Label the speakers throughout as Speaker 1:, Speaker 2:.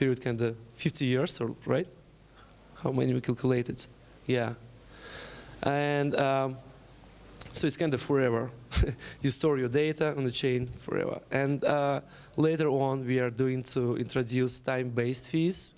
Speaker 1: period kind of 50 years, or right? How many we calculated? Yeah. And so it's kind of forever. You store your data on the chain forever. And later on, we are going to introduce time-based fees.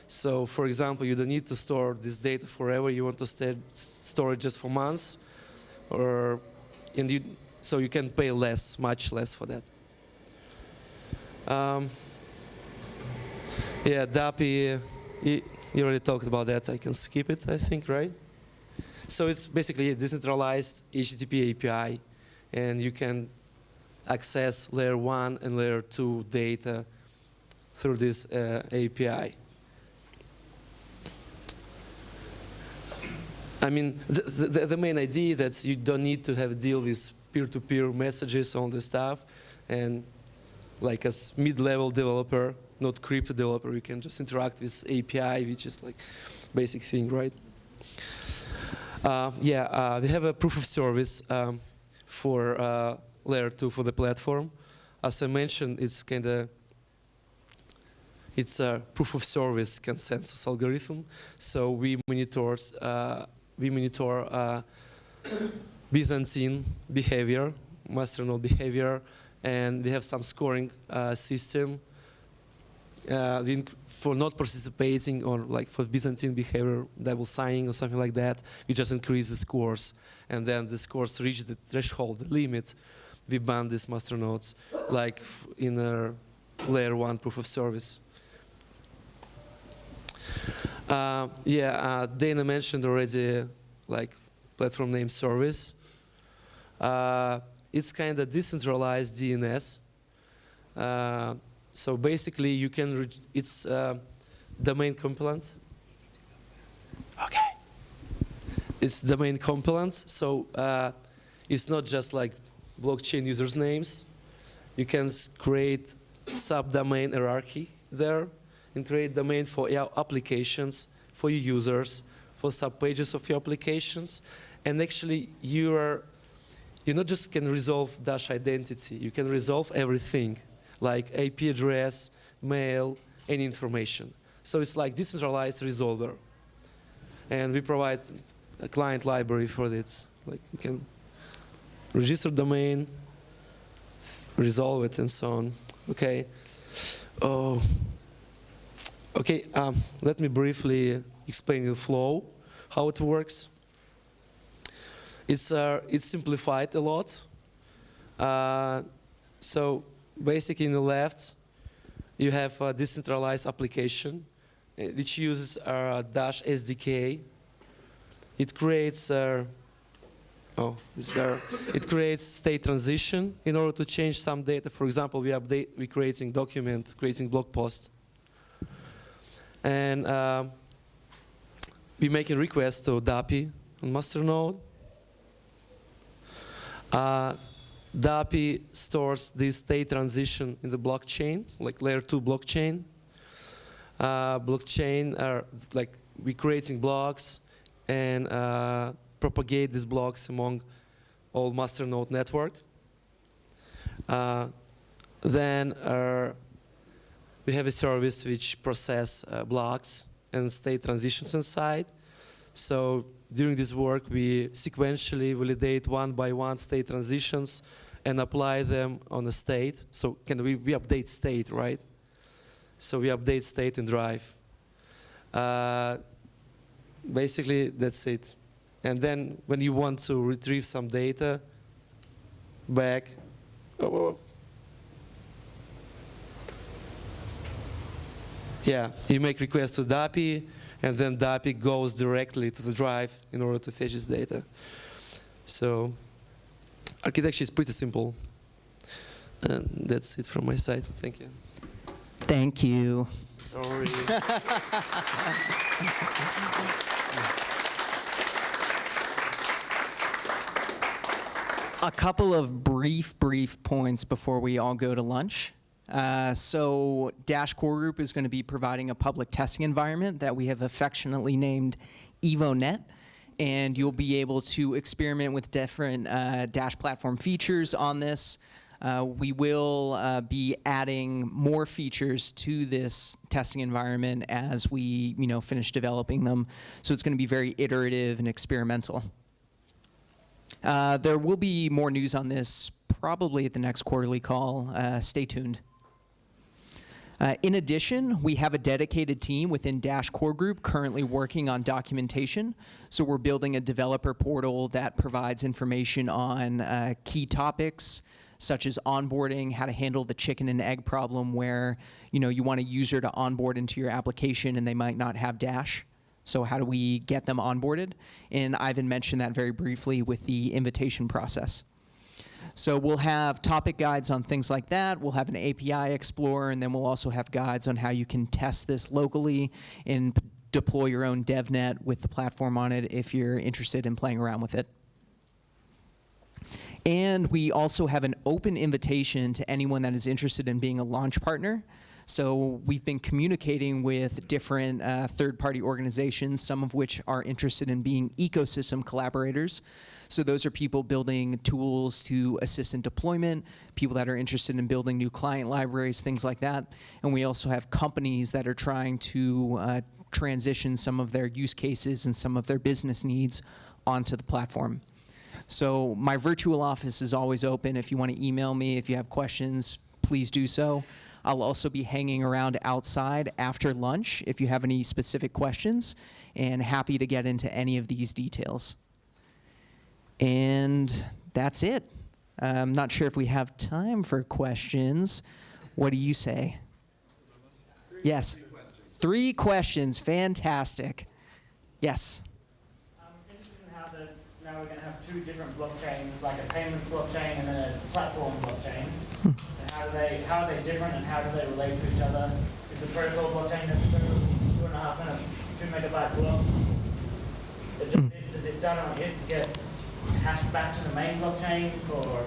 Speaker 1: So for example, you don't need to store this data forever. You want to store it just for months, so you can pay less, much less for that. Yeah, DAPI, you already talked about that. I can skip it, I think, right? So it's basically a decentralized HTTP API, and you can access layer 1 and layer 2 data through this API. I mean, the main idea that you don't need to have deal with peer-to-peer messages, all this stuff, and like as mid-level developer, not crypto developer, you can just interact with API, which is like basic thing, right? We have a proof of service for layer 2 for the platform. As I mentioned, it's a proof of service consensus algorithm. So we monitor Byzantine behavior, masternode behavior, and we have some scoring system for not participating, or like for Byzantine behavior, double signing or something like that. We just increase the scores, and then the scores reach the threshold, the limit. We ban these masternodes, like in a layer 1 proof of service. Dana mentioned already, like platform name service. It's kind of decentralized DNS. So basically, you can it's domain compliant. Okay. It's domain compliant, so it's not just like blockchain users' names. You can create subdomain hierarchy there and create domain for your applications, for your users, for subpages of your applications. And actually, you not just can resolve Dash identity, you can resolve everything, like IP address, mail, any information. So it's like decentralized resolver. And we provide a client library for this. Like you can register domain, resolve it, and so on. Okay. Oh. Okay. Let me briefly explain the flow, how it works. It's simplified a lot. So basically, in the left, you have a decentralized application which uses our Dash SDK. It creates it creates state transition in order to change some data. For example, we're creating document, creating blog post, and we're making requests to DAPI on masternode. DAPI stores this state transition in the blockchain, like layer 2 blockchain. Blockchain are like we're creating blocks and propagate these blocks among all masternode network. Then we have a service which process blocks and state transitions inside. So during this work, we sequentially validate one by one state transitions and apply them on a state. So we update state, right? So we update state in Drive. Basically, that's it. And then when you want to retrieve some data back, you make request to DAPI, and then DAPI goes directly to the Drive in order to fetch this data. So architecture is pretty simple. And that's it from my side. Thank you.
Speaker 2: Thank you.
Speaker 1: Sorry.
Speaker 2: A couple of brief points before we all go to lunch. So Dash Core Group is going to be providing a public testing environment that we have affectionately named EvoNet, and you'll be able to experiment with different Dash platform features on this. We will be adding more features to this testing environment as we, finish developing them. So it's going to be very iterative and experimental. There will be more news on this probably at the next quarterly call. Stay tuned. In addition, we have a dedicated team within Dash Core Group currently working on documentation. So we're building a developer portal that provides information on key topics, such as onboarding, how to handle the chicken and egg problem where you want a user to onboard into your application and they might not have Dash. So how do we get them onboarded? And Ivan mentioned that very briefly with the invitation process. So we'll have topic guides on things like that. We'll have an API explorer, and then we'll also have guides on how you can test this locally and deploy your own DevNet with the platform on it if you're interested in playing around with it. And we also have an open invitation to anyone that is interested in being a launch partner. So we've been communicating with different third-party organizations, some of which are interested in being ecosystem collaborators. So those are people building tools to assist in deployment, people that are interested in building new client libraries, things like that. And we also have companies that are trying to transition some of their use cases and some of their business needs onto the platform. So my virtual office is always open. If you want to email me, if you have questions, please do so. I'll also be hanging around outside after lunch if you have any specific questions, and happy to get into any of these details. And that's it. I'm not sure if we have time for questions. What do you say? Yes. 3 questions. Fantastic. Yes.
Speaker 3: I'm interested in how now we're going to have 2 different blockchains, like a payment blockchain and then a platform blockchain. And how are they different and how do they relate to each other? Is the protocol blockchain necessarily 2 megabyte blocks? Does it done on it get hashed back to the main blockchain for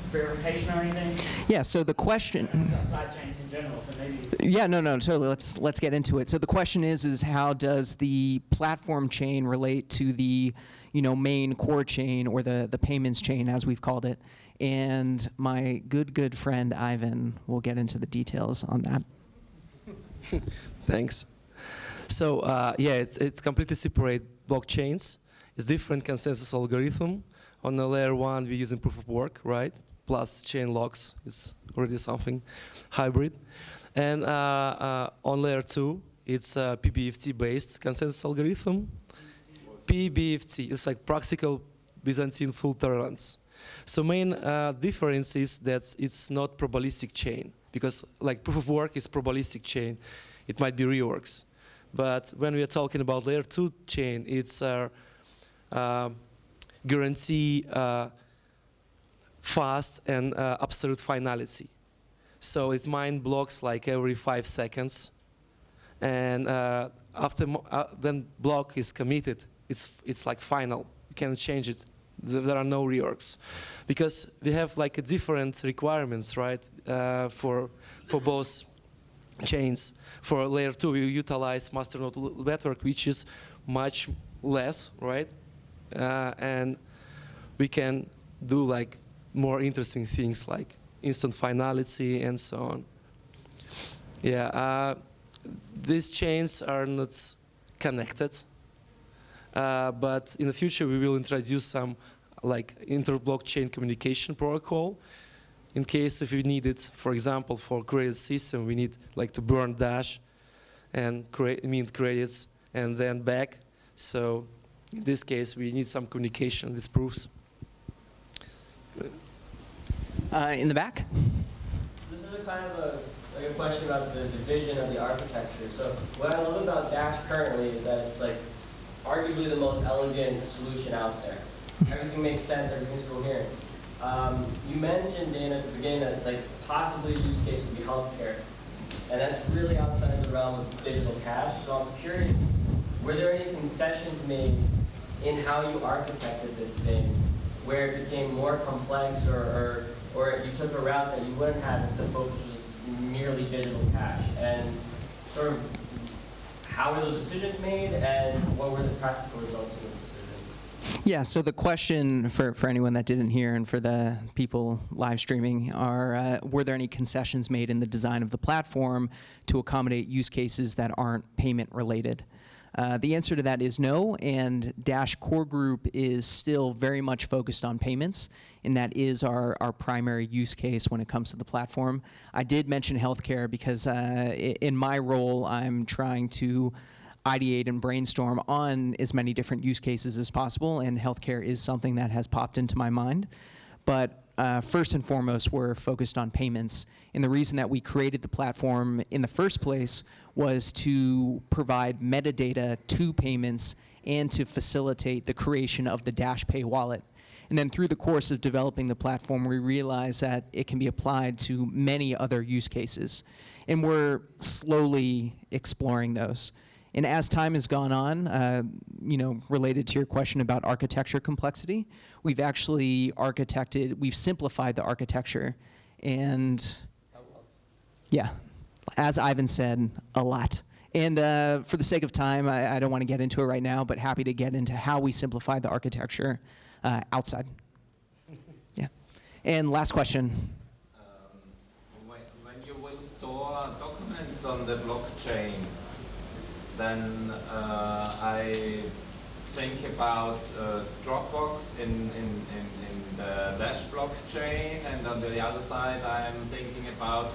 Speaker 3: verification or anything?
Speaker 2: Yeah, so the question...
Speaker 3: Side chains in general, so maybe...
Speaker 2: Yeah, no, totally. Let's get into it. So the question is how does the platform chain relate to the, main core chain or the payments chain, as we've called it? And my good friend Ivan will get into the details on that.
Speaker 1: Thanks. So it's completely separate blockchains. It's different consensus algorithm. On the layer 1, we're using proof of work, right? Plus chain locks. It's already something hybrid. And on layer 2, it's a PBFT-based consensus algorithm. PBFT is like practical Byzantine fault tolerance. So main difference is that it's not probabilistic chain, because like proof of work is probabilistic chain. It might be reworks. But when we are talking about layer 2 chain, it's guarantee fast and absolute finality. So it mine blocks like every 5 seconds. And after when block is committed, it's like final. You can't change it. There are no reworks, because we have like different requirements, right? For both chains. For layer 2, we utilize masternode network, which is much less, right? And we can do like more interesting things like instant finality and so on. Yeah, these chains are not connected. But in the future, we will introduce some like inter-blockchain communication protocol. In case if we need it, for example, for credit system, we need like to burn Dash and mint credits and then back. So in this case, we need some communication with proofs.
Speaker 2: In the back?
Speaker 4: This is a kind of a question about the division of the architecture. So what I love about Dash currently is that it's like arguably the most elegant solution out there. Everything makes sense, everything's coherent. You mentioned, Dana, at the beginning that like possibly a use case would be healthcare. And that's really outside the realm of digital cash. So I'm curious, were there any concessions made in how you architected this thing where it became more complex or you took a route that you wouldn't have if the focus was merely digital cash? And sort of how were those decisions made and what were the practical results of those decisions?
Speaker 2: Yeah, so the question for anyone that didn't hear and for the people live streaming are, were there any concessions made in the design of the platform to accommodate use cases that aren't payment related? The answer to that is no, and Dash Core Group is still very much focused on payments, and that is our primary use case when it comes to the platform. I did mention healthcare because in my role, I'm trying to ideate and brainstorm on as many different use cases as possible, and healthcare is something that has popped into my mind. But first and foremost, we're focused on payments. And the reason that we created the platform in the first place was to provide metadata to payments and to facilitate the creation of the Dash Pay wallet. And then through the course of developing the platform, we realized that it can be applied to many other use cases. And we're slowly exploring those. And as time has gone on, related to your question about architecture complexity, we've actually we've simplified the architecture. And yeah, as Ivan said, a lot. And for the sake of time, I don't want to get into it right now, but happy to get into how we simplified the architecture outside. Yeah. And last question.
Speaker 5: When you will store documents on the blockchain, then I think about Dropbox in the Dash blockchain, and on the other side I'm thinking about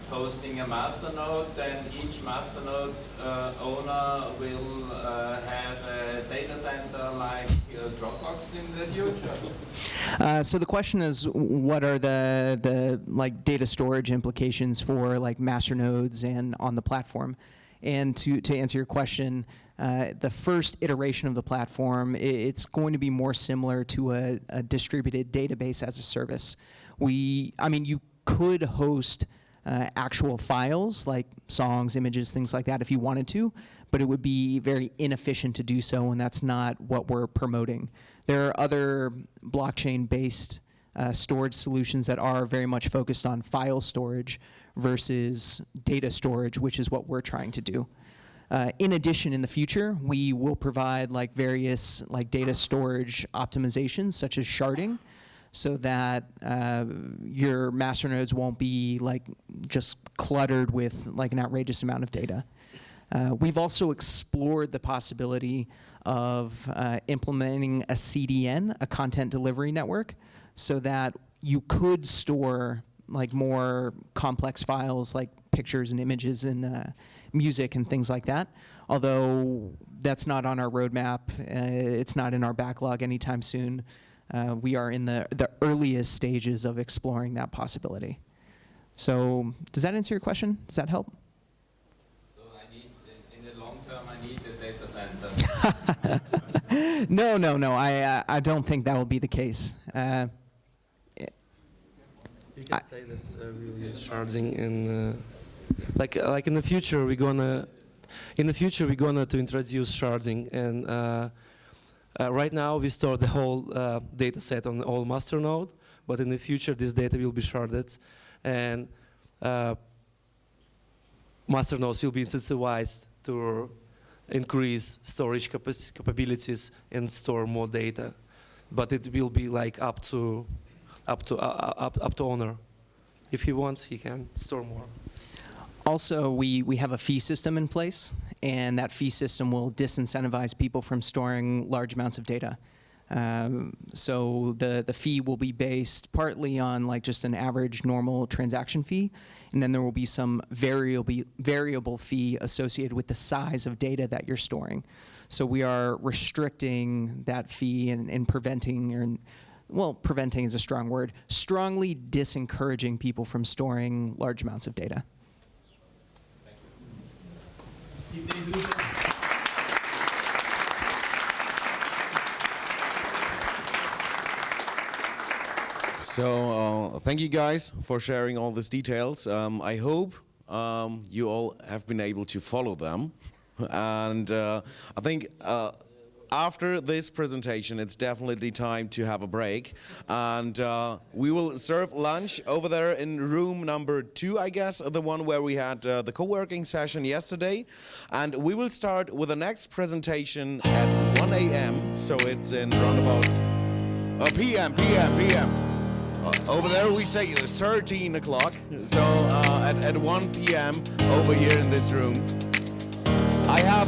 Speaker 5: hosting a masternode, then each masternode owner will have a data center like Dropbox in the future.
Speaker 2: So the question is, what are the like data storage implications for like masternodes and on the platform? And to answer your question, the first iteration of the platform, it's going to be more similar to a distributed database as a service. You could host actual files like songs, images, things like that if you wanted to, but it would be very inefficient to do so, and that's not what we're promoting. There are other blockchain-based storage solutions that are very much focused on file storage versus data storage, which is what we're trying to do. In addition, in the future, we will provide like various like data storage optimizations, such as sharding, so that your masternodes won't be like just cluttered with like an outrageous amount of data. We've also explored the possibility of implementing a CDN, a content delivery network, so that you could store like more complex files like pictures and images and music and things like that. Although that's not on our roadmap, it's not in our backlog anytime soon. We are in the earliest stages of exploring that possibility. So does that answer your question? Does that help?
Speaker 5: So I need, in the long term, I need a data center.
Speaker 2: No. I don't think that will be the case.
Speaker 1: You can say that's we'll use sharding in like in the future we're gonna to introduce sharding, and right now we store the whole data set on all master node, but in the future this data will be sharded, and master nodes will be incentivized to increase storage capabilities and store more data, but it will be like up to owner. If he wants, he can store more.
Speaker 2: Also, we have a fee system in place, and that fee system will disincentivize people from storing large amounts of data. So the fee will be based partly on like just an average normal transaction fee, and then there will be some variable fee associated with the size of data that you're storing. So we are restricting that fee and preventing, well, preventing is a strong word, strongly disencouraging people from storing large amounts of data.
Speaker 6: So thank you guys for sharing all these details. I hope you all have been able to follow them. And I think after this presentation, it's definitely time to have a break. And we will serve lunch over there in room number 2, I guess, the one where we had the co-working session yesterday. And we will start with the next presentation at 1 a.m. So it's in roundabout p.m. Over there we say 13 o'clock. So at 1 p.m. over here in this room. I have a